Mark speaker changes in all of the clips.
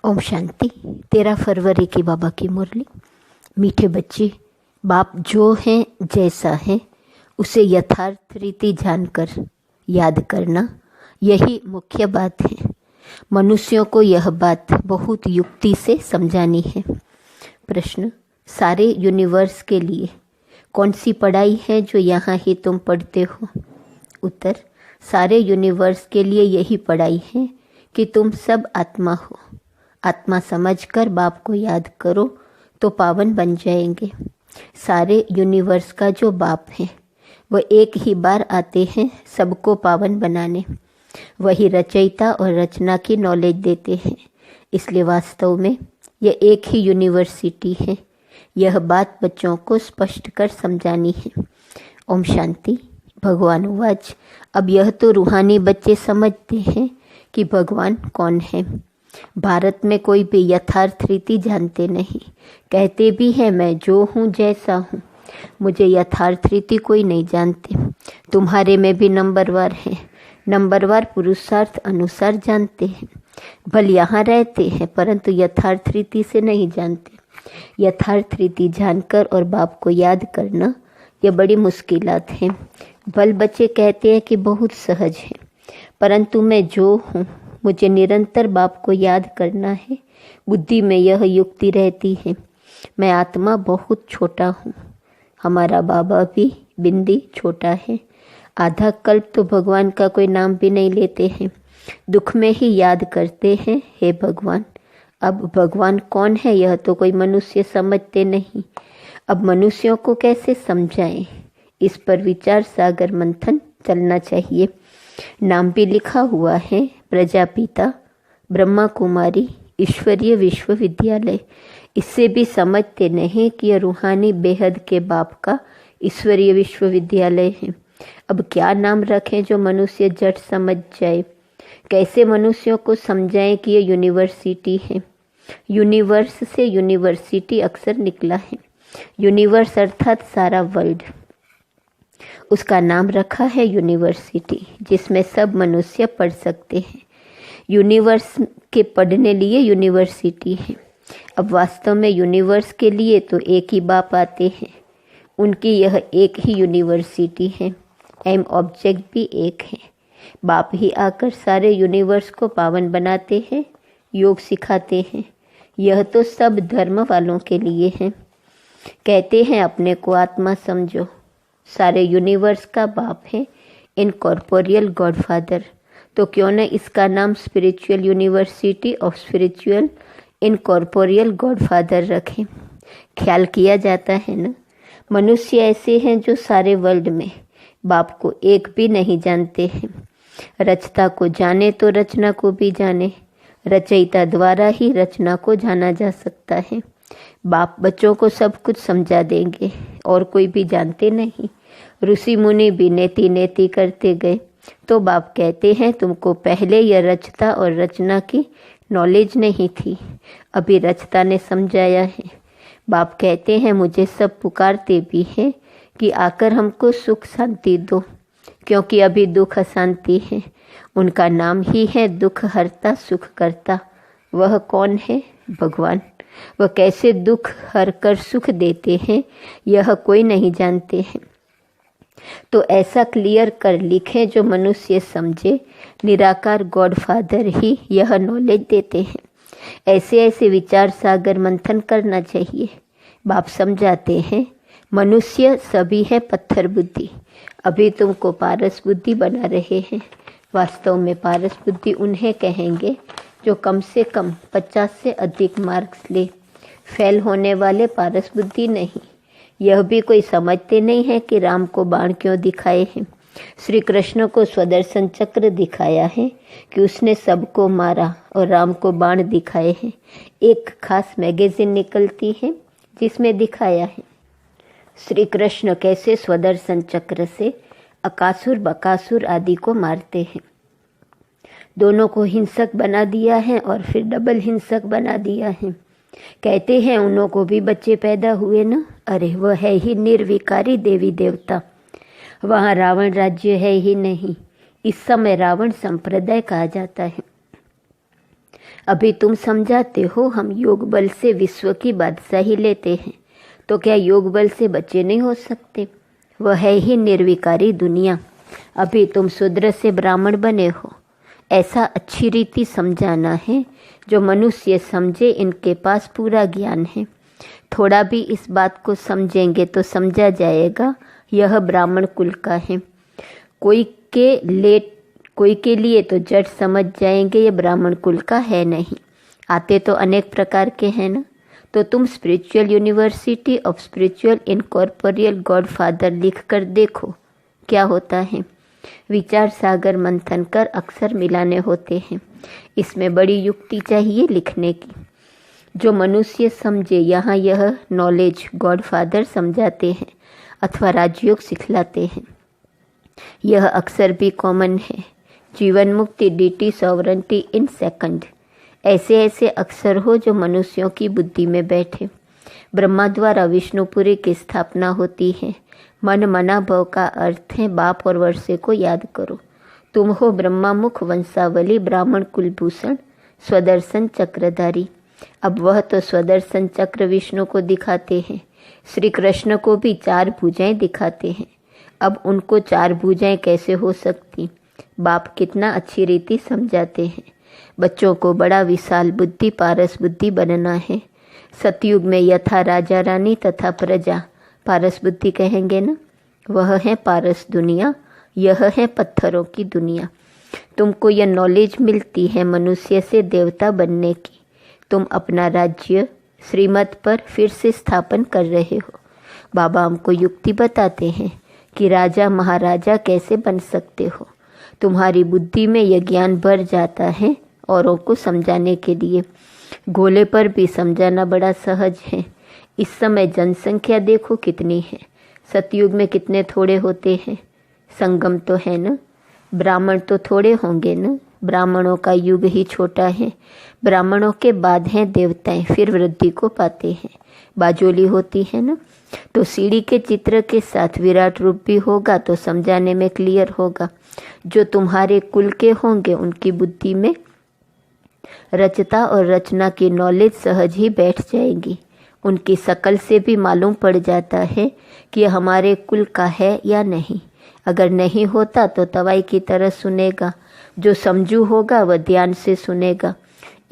Speaker 1: ओम शांति। 13 फरवरी की बाबा की मुरली। मीठे बच्चे, बाप जो है जैसा है उसे यथार्थ रीति जानकर याद करना, यही मुख्य बात है। मनुष्यों को यह बात बहुत युक्ति से समझानी है। प्रश्न, सारे यूनिवर्स के लिए कौन सी पढ़ाई है जो यहाँ ही तुम पढ़ते हो? उत्तर, सारे यूनिवर्स के लिए यही पढ़ाई है कि तुम सब आत्मा हो। आत्मा समझकर बाप को याद करो तो पावन बन जाएंगे। सारे यूनिवर्स का जो बाप है वह एक ही बार आते हैं सबको पावन बनाने। वही रचयिता और रचना की नॉलेज देते हैं। इसलिए वास्तव में यह एक ही यूनिवर्सिटी है। यह बात बच्चों को स्पष्ट कर समझानी है। ओम शांति। भगवान उवाच, अब यह तो रूहानी बच्चे समझते हैं कि भगवान कौन है। भारत में कोई भी यथार्थ रीति जानते नहीं। कहते भी हैं मैं जो हूँ जैसा हूँ। मुझे यथार्थ रीति कोई नहीं जानते। तुम्हारे में भी नंबरवार है। नंबरवार पुरुषार्थ अनुसार जानते हैं। भल यहाँ रहते हैं परंतु यथार्थ रीति से नहीं जानते। यथार्थ रीति जानकर और बाप को याद करना यह बड़ी मुश्किलात है। भल बच्चे कहते हैं कि बहुत सहज है, परंतु मैं जो हूँ मुझे निरंतर बाप को याद करना है। बुद्धि में यह युक्ति रहती है, मैं आत्मा बहुत छोटा हूँ। हमारा बाबा भी बिंदी छोटा है। आधा कल्प तो भगवान का कोई नाम भी नहीं लेते हैं। दुख में ही याद करते हैं, हे भगवान। अब भगवान कौन है यह तो कोई मनुष्य समझते नहीं। अब मनुष्यों को कैसे समझाएं? इस पर विचार सागर मंथन चलना चाहिए। नाम भी लिखा हुआ है, प्रजापिता ब्रह्मा कुमारी ईश्वरीय विश्वविद्यालय। इससे भी समझते नहीं कि यह रूहानी बेहद के बाप का ईश्वरीय विश्वविद्यालय है। अब क्या नाम रखें जो मनुष्य जट समझ जाए? कैसे मनुष्यों को समझाएं कि यह यूनिवर्सिटी है? यूनिवर्स से यूनिवर्सिटी अक्सर निकला है। यूनिवर्स अर्थात सारा वर्ल्ड, उसका नाम रखा है यूनिवर्सिटी, जिसमें सब मनुष्य पढ़ सकते हैं। यूनिवर्स के पढ़ने लिए यूनिवर्सिटी है। अब वास्तव में यूनिवर्स के लिए तो एक ही बाप आते हैं। उनकी यह एक ही यूनिवर्सिटी है। एम ऑब्जेक्ट भी एक है। बाप ही आकर सारे यूनिवर्स को पावन बनाते हैं, योग सिखाते हैं। यह तो सब धर्म वालों के लिए है। कहते हैं अपने को आत्मा समझो। सारे यूनिवर्स का बाप है इनकॉर्पोरियल गॉडफादर। तो क्यों न इसका नाम spiritual university of spiritual incorporeal godfather रखें। ख्याल किया जाता है ना, मनुष्य ऐसे हैं जो सारे वर्ल्ड में बाप को एक भी नहीं जानते हैं। रचता को जाने तो रचना को भी जाने। रचयिता द्वारा ही रचना को जाना जा सकता है। बाप बच्चों को सब कुछ समझा देंगे और कोई भी जानते नहीं। ऋषि मुनि भी नेति नेति करते गए तो बाप कहते हैं तुमको पहले यह रचता और रचना की नॉलेज नहीं थी, अभी रचता ने समझाया है। बाप कहते हैं मुझे सब पुकारते भी हैं कि आकर हमको सुख शांति दो, क्योंकि अभी दुख अशांति है। उनका नाम ही है दुख हरता सुख करता। वह कौन है? भगवान। वह कैसे दुख हर कर सुख देते हैं यह कोई नहीं जानते हैं। तो ऐसा क्लियर कर लिखें जो मनुष्य समझे। निराकार गॉड फादर ही यह नॉलेज देते हैं। ऐसे ऐसे विचार सागर मंथन करना चाहिए। बाप समझाते हैं मनुष्य सभी है पत्थर बुद्धि। अभी तुमको पारस बुद्धि बना रहे हैं। वास्तव में पारस बुद्धि उन्हें कहेंगे जो कम से कम 50 से अधिक मार्क्स ले। फेल होने वाले पारस बुद्धि नहीं। यह भी कोई समझते नहीं है कि राम को बाण क्यों दिखाए हैं। श्री कृष्ण को स्वदर्शन चक्र दिखाया है कि उसने सबको मारा, और राम को बाण दिखाए हैं। एक खास मैगजीन निकलती है जिसमें दिखाया है श्री कृष्ण कैसे स्वदर्शन चक्र से अकासुर बकासुर आदि को मारते हैं। दोनों को हिंसक बना दिया है और फिर डबल हिंसक बना दिया है। कहते हैं उन्हों को भी बच्चे पैदा हुए ना। अरे वह है ही निर्विकारी देवी देवता। वहाँ रावण राज्य है ही नहीं। इस समय रावण संप्रदाय कहा जाता है। अभी तुम समझाते हो हम योग बल से विश्व की बादशाही लेते हैं, तो क्या योग बल से बच्चे नहीं हो सकते? वह है ही निर्विकारी दुनिया। अभी तुम शूद्र से ब्राह्मण बने हो, ऐसा अच्छी रीति समझाना है जो मनुष्य समझे। इनके पास पूरा ज्ञान है, थोड़ा भी इस बात को समझेंगे तो समझा जाएगा यह ब्राह्मण कुल का है। कोई के लिए तो जट समझ जाएंगे ये ब्राह्मण कुल का है नहीं। आते तो अनेक प्रकार के हैं ना। तो तुम spiritual university of spiritual incorporeal God father लिख कर देखो क्या होता है। विचार सागर मंथन कर अक्षर मिलाने होते हैं। इसमें बड़ी युक्ति चाहिए लिखने की, जो मनुष्य समझे। यहाँ यह नॉलेज गॉड फादर समझाते हैं अथवा राजयोग सिखलाते हैं। यह अक्सर भी कॉमन है। जीवन मुक्ति, डीटी, सॉवरेंटी इन सेकंड, ऐसे ऐसे अक्षर हो जो मनुष्यों की बुद्धि में बैठे। ब्रह्मा द्वारा विष्णुपुरी की स्थापना होती है। मन मना भव का अर्थ है बाप और वर्षे को याद करो। तुम हो ब्रह्मा मुख वंशावली, ब्राह्मण कुलभूषण, स्वदर्शन चक्रधारी। अब वह तो स्वदर्शन चक्र विष्णु को दिखाते हैं, श्री कृष्ण को भी 4 भुजाएं दिखाते हैं। अब उनको 4 भुजाएं कैसे हो सकती? बाप कितना अच्छी रीति समझाते हैं। बच्चों को बड़ा विशाल बुद्धि, पारस बुद्धि बनना है। सतयुग में यथा राजा रानी तथा प्रजा, पारस बुद्धि कहेंगे ना, वह है पारस दुनिया, यह है पत्थरों की दुनिया। तुमको यह नॉलेज मिलती है मनुष्य से देवता बनने की। तुम अपना राज्य श्रीमत पर फिर से स्थापन कर रहे हो। बाबा हमको युक्ति बताते हैं कि राजा महाराजा कैसे बन सकते हो। तुम्हारी बुद्धि में यह ज्ञान भर जाता है औरों को समझाने के लिए। गोले पर भी समझाना बड़ा सहज है। इस समय जनसंख्या देखो कितनी है। सतयुग में कितने थोड़े होते हैं। संगम तो है ना, ब्राह्मण तो थोड़े होंगे ना। ब्राह्मणों का युग ही छोटा है। ब्राह्मणों के बाद हैं देवताएं, फिर वृद्धि को पाते हैं। बाजोली होती है ना, तो सीढ़ी के चित्र के साथ विराट रूप भी होगा तो समझाने में क्लियर होगा। जो तुम्हारे कुल के होंगे उनकी बुद्धि में रचता और रचना की नॉलेज सहज ही बैठ जाएगी। उनकी शकल से भी मालूम पड़ जाता है कि हमारे कुल का है या नहीं। अगर नहीं होता तो तवाई की तरह सुनेगा। जो समझू होगा वह ध्यान से सुनेगा।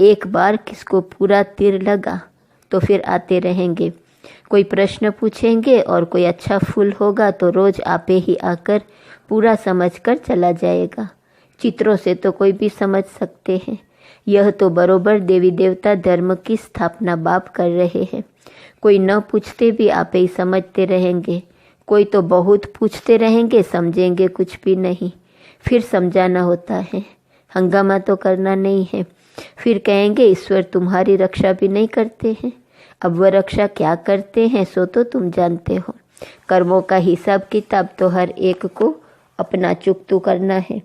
Speaker 1: एक बार किसको पूरा तीर लगा तो फिर आते रहेंगे। कोई प्रश्न पूछेंगे और कोई अच्छा फूल होगा तो रोज आपे ही आकर पूरा समझकर चला जाएगा। चित्रों से तो कोई भी समझ सकते हैं। यह तो बरोबर देवी देवता धर्म की स्थापना बाप कर रहे हैं। कोई न पूछते भी आपे ही समझते रहेंगे। कोई तो बहुत पूछते रहेंगे, समझेंगे कुछ भी नहीं। फिर समझाना होता है, हंगामा तो करना नहीं है। फिर कहेंगे ईश्वर तुम्हारी रक्षा भी नहीं करते हैं। अब वह रक्षा क्या करते हैं सो तो तुम जानते हो। कर्मों का हिसाब किताब तो हर एक को अपना चुकतू करना है।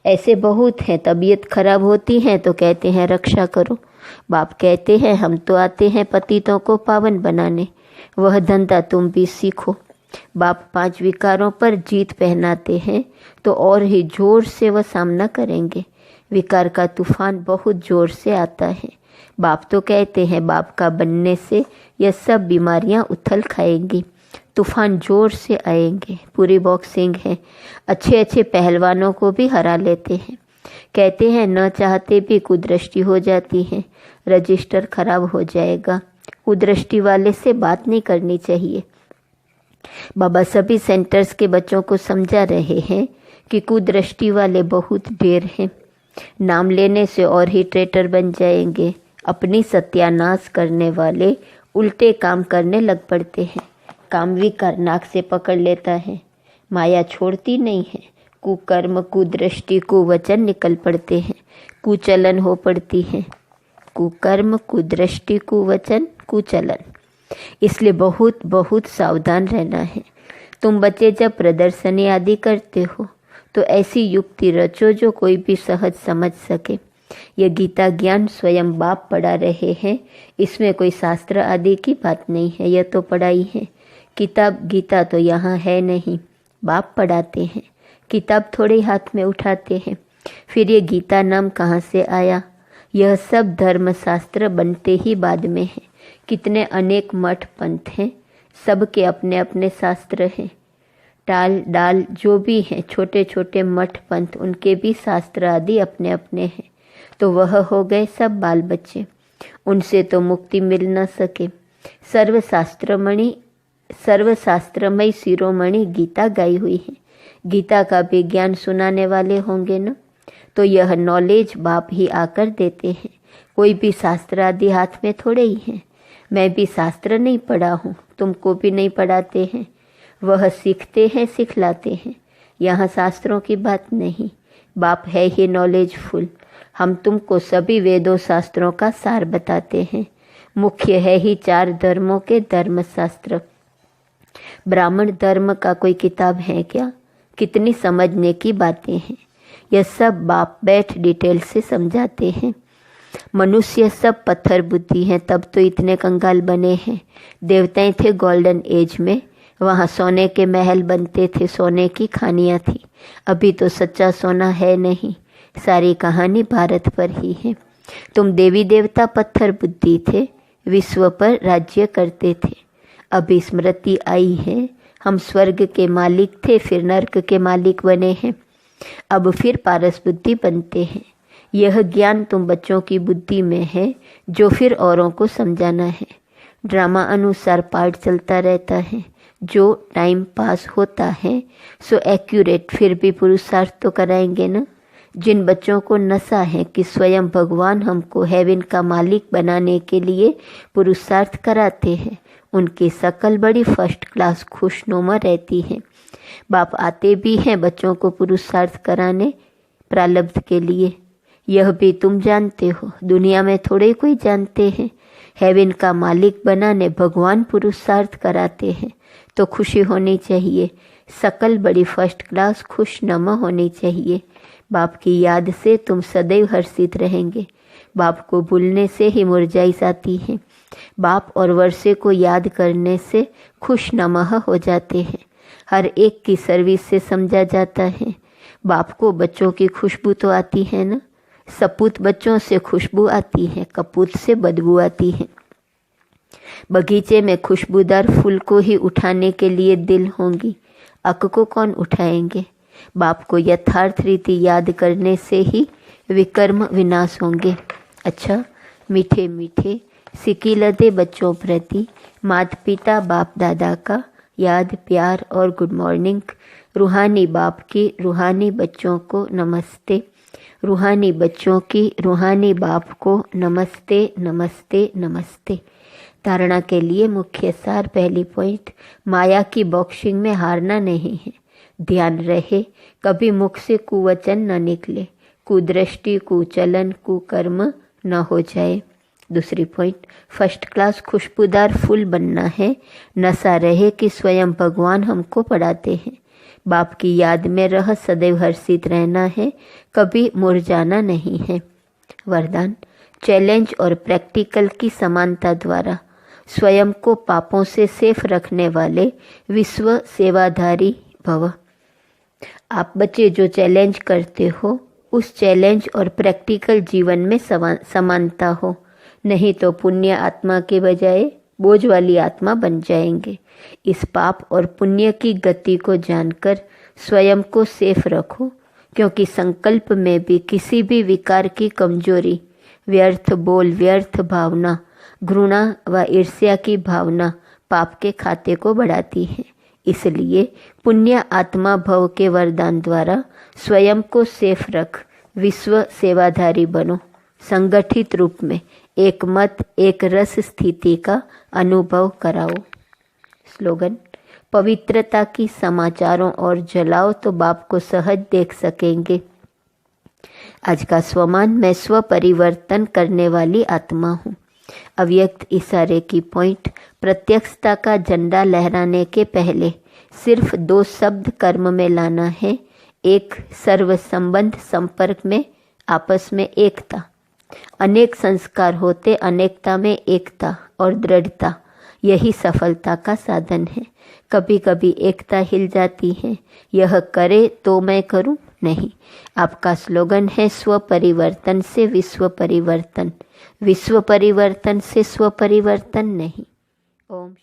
Speaker 1: ऐसे बहुत हैं, तबीयत खराब होती है तो कहते हैं रक्षा करो। बाप कहते हैं हम तो आते हैं पतितों को पावन बनाने, वह धंधा तुम भी सीखो। बाप 5 विकारों पर जीत पहनाते हैं तो और ही जोर से वह सामना करेंगे। विकार का तूफान बहुत जोर से आता है। बाप तो कहते हैं बाप का बनने से यह सब बीमारियां उथल खाएंगी। तूफान जोर से आएंगे। पूरी बॉक्सिंग है, अच्छे अच्छे पहलवानों को भी हरा लेते हैं। कहते हैं न चाहते भी कुदृष्टि हो जाती है, रजिस्टर खराब हो जाएगा। कुदृष्टि वाले से बात नहीं करनी चाहिए। बाबा सभी सेंटर्स के बच्चों को समझा रहे हैं कि कुदृष्टि वाले बहुत ढेर हैं। नाम लेने से और ही ट्रेटर बन जाएंगे। अपनी सत्यानाश करने वाले उल्टे काम करने लग पड़ते हैं। काम विकार नाक से पकड़ लेता है, माया छोड़ती नहीं है। कुकर्म, कुदृष्टि, कुवचन निकल पड़ते हैं, कुचलन हो पड़ती है। कुकर्म, कुदृष्टि, कुवचन, कुचलन। इसलिए बहुत बहुत सावधान रहना है। तुम बच्चे जब प्रदर्शनी आदि करते हो तो ऐसी युक्ति रचो जो कोई भी सहज समझ सके। यह गीता ज्ञान स्वयं बाप पढ़ा रहे हैं। इसमें कोई शास्त्र आदि की बात नहीं है, यह तो पढ़ाई है। किताब गीता तो यहाँ है नहीं, बाप पढ़ाते हैं। किताब थोड़े हाथ में उठाते हैं। फिर ये गीता नाम कहाँ से आया? यह सब धर्मशास्त्र बनते ही बाद में है। कितने अनेक मठ पंथ हैं, सबके अपने अपने शास्त्र हैं। टाल डाल जो भी हैं, छोटे छोटे मठ पंथ, उनके भी शास्त्र आदि अपने अपने हैं। तो वह हो गए सब बाल बच्चे, उनसे तो मुक्ति मिल न सके। सर्वशास्त्रमयी शिरोमणि गीता गाई हुई है। गीता का भी ज्ञान सुनाने वाले होंगे न, तो यह नॉलेज बाप ही आकर देते हैं। कोई भी शास्त्र आदि हाथ में थोड़े ही हैं। मैं भी शास्त्र नहीं पढ़ा हूँ, तुमको भी नहीं पढ़ाते हैं। वह सीखते हैं, सिखलाते हैं। यहाँ शास्त्रों की बात नहीं, बाप है ही नॉलेजफुल। हम तुमको सभी वेदों शास्त्रों का सार बताते हैं। मुख्य है ही 4 धर्मों के धर्मशास्त्र। ब्राह्मण धर्म का कोई किताब है क्या? कितनी समझने की बातें हैं। यह सब बाप बैठ डिटेल से समझाते हैं। मनुष्य सब पत्थर बुद्धि हैं, तब तो इतने कंगाल बने हैं। देवताएं थे गोल्डन एज में, वहाँ सोने के महल बनते थे, सोने की खानियाँ थी। अभी तो सच्चा सोना है नहीं, सारी कहानी भारत पर ही है। तुम देवी देवता पत्थर बुद्धि थे, विश्व पर राज्य करते थे। अभी स्मृति आई है, हम स्वर्ग के मालिक थे, फिर नर्क के मालिक बने हैं। अब फिर पारस बुद्धि बनते हैं। यह ज्ञान तुम बच्चों की बुद्धि में है, जो फिर औरों को समझाना है। ड्रामा अनुसार पाठ चलता रहता है, जो टाइम पास होता है सो एक्यूरेट, फिर भी पुरुषार्थ तो कराएंगे न। जिन बच्चों को नशा है कि स्वयं भगवान हमको हेवन का मालिक बनाने के लिए पुरुषार्थ कराते हैं, उनकी शकल बड़ी फर्स्ट क्लास खुशनुमा रहती है। बाप आते भी हैं बच्चों को पुरुषार्थ कराने प्रारब्ध के लिए। यह भी तुम जानते हो, दुनिया में थोड़े कोई जानते हैं। हेवन का मालिक बनाने भगवान पुरुषार्थ कराते हैं, तो खुशी होनी चाहिए। शकल बड़ी फर्स्ट क्लास खुशनुमा होनी चाहिए। बाप की याद से तुम सदैव हर्षित रहेंगे। बाप को भूलने से ही मुरझाई आती है। बाप और वर्षे को याद करने से खुशनुमा हो जाते हैं। हर एक की सर्विस से समझा जाता है। बाप को बच्चों की खुशबू तो आती है ना। सपूत बच्चों से खुशबू आती है, कपूत से बदबू आती है। बगीचे में खुशबूदार फूल को ही उठाने के लिए दिल होंगी, अक को कौन उठाएंगे। बाप को यथार्थ रीति याद करने से ही विकर्म विनाश होंगे। अच्छा, मीठे मीठे सिकिलते बच्चों प्रति माता पिता बाप दादा का याद, प्यार और गुड मॉर्निंग। रूहानी बाप की रूहानी बच्चों को नमस्ते। रूहानी बच्चों की रूहानी बाप को नमस्ते नमस्ते नमस्ते। धारणा के लिए मुख्य सार। पहली पॉइंट, माया की बॉक्सिंग में हारना नहीं है। ध्यान रहे कभी मुख से कुवचन न निकले, कुदृष्टि, कुचलन, कुकर्म न हो जाए। दूसरी पॉइंट, फर्स्ट क्लास खुशबूदार फूल बनना है। नशा रहे कि स्वयं भगवान हमको पढ़ाते हैं। बाप की याद में रह सदैव हर्षित रहना है, कभी मुरझाना नहीं है। वरदान, चैलेंज और प्रैक्टिकल की समानता द्वारा स्वयं को पापों से सेफ रखने वाले विश्व सेवाधारी भव। आप बच्चे जो चैलेंज करते हो, उस चैलेंज और प्रैक्टिकल जीवन में समानता हो, नहीं तो पुण्य आत्मा के बजाय बोझ वाली आत्मा बन जाएंगे। इस पाप और पुण्य की गति को जानकर स्वयं को सेफ रखो, क्योंकि संकल्प में भी किसी भी विकार की कमजोरी, व्यर्थ बोल, व्यर्थ भावना, घृणा व ईर्ष्या की भावना पाप के खाते को बढ़ाती है। इसलिए पुण्य आत्मा भव के वरदान द्वारा स्वयं को सेफ रख विश्व सेवाधारी बनो। संगठित रूप में एक मत, एक रस स्थिति का अनुभव कराओ। स्लोगन, पवित्रता की समाचारों और जलाओ तो बाप को सहज देख सकेंगे। आज का स्वमान, मैं स्व परिवर्तन करने वाली आत्मा हूँ। अव्यक्त इशारे की पॉइंट, प्रत्यक्षता का झंडा लहराने के पहले सिर्फ 2 शब्द कर्म में लाना है। एक, सर्व संबंध संपर्क में आपस में एकता। अनेक संस्कार होते, अनेकता में एकता और दृढ़ता, यही सफलता का साधन है। कभी कभी एकता हिल जाती है, यह करे तो मैं करूं, नहीं। आपका स्लोगन है स्व परिवर्तन से विश्व परिवर्तन, विश्व परिवर्तन से स्व परिवर्तन नहीं। ओम।